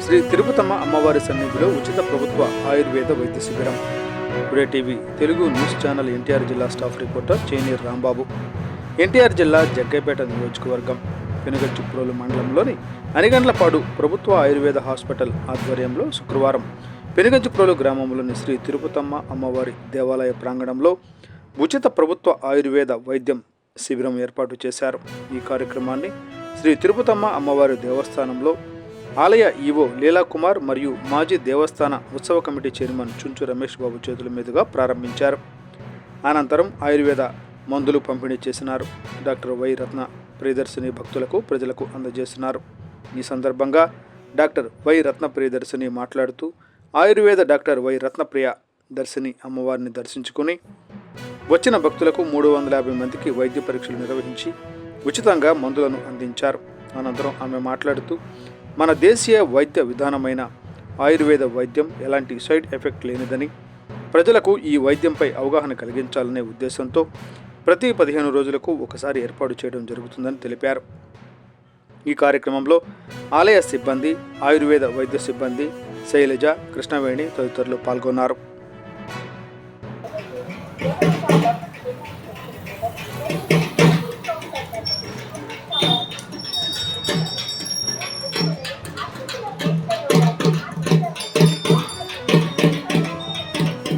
శ్రీ తిరుపతమ్మ అమ్మవారి సన్నిధిలో ఉచిత ప్రభుత్వ ఆయుర్వేద వైద్య శిబిరం. Today TV Telugu news channel NTR జిల్లా స్టాఫ్ రిపోర్టర్ చేనేరు రాంబాబు. ఎన్టీఆర్ జిల్లా జగ్గైపేట నియోజకవర్గం పెనుగంచిప్రోలు మండలంలోని అనిగండ్లపాడు ప్రభుత్వ ఆయుర్వేద హాస్పిటల్ ఆధ్వర్యంలో శుక్రవారం పెనుగంచిప్రోలు గ్రామంలోని శ్రీ తిరుపతమ్మ అమ్మవారి దేవాలయ ప్రాంగణంలో ఉచిత ప్రభుత్వ ఆయుర్వేద వైద్యం శిబిరం ఏర్పాటు చేశారు. ఈ కార్యక్రమాన్ని శ్రీ తిరుపతమ్మ అమ్మవారి దేవస్థానంలో ఆలయ ఈవో లీలాకుమార్ మరియు మాజీ దేవస్థాన ఉత్సవ కమిటీ చైర్మన్ చుంచు రమేష్ బాబు చేతుల మీదుగా ప్రారంభించారు. అనంతరం ఆయుర్వేద మందులు పంపిణీ చేసినారు. డాక్టర్ వై రత్న ప్రియదర్శిని భక్తులకు ప్రజలకు అందజేస్తున్నారు. ఈ సందర్భంగా డాక్టర్ వై రత్న ప్రియదర్శిని మాట్లాడుతూ ఆయుర్వేద డాక్టర్ వై రత్నప్రియ దర్శిని అమ్మవారిని దర్శించుకుని వచ్చిన భక్తులకు 350 మందికి వైద్య పరీక్షలు నిర్వహించి ఉచితంగా మందులను అందించారు. అనంతరం ఆమె మాట్లాడుతూ మన దేశీయ వైద్య విధానమైన ఆయుర్వేద వైద్యం ఎలాంటి సైడ్ ఎఫెక్ట్ లేనిదని, ప్రజలకు ఈ వైద్యంపై అవగాహన కలిగించాలనే ఉద్దేశంతో ప్రతి 15 రోజులకు ఒకసారి ఏర్పాటు చేయడం జరుగుతుందని తెలిపారు. ఈ కార్యక్రమంలో ఆలయ సిబ్బంది, ఆయుర్వేద వైద్య సిబ్బంది శైలజ, కృష్ణవేణి తదితరులు పాల్గొన్నారు.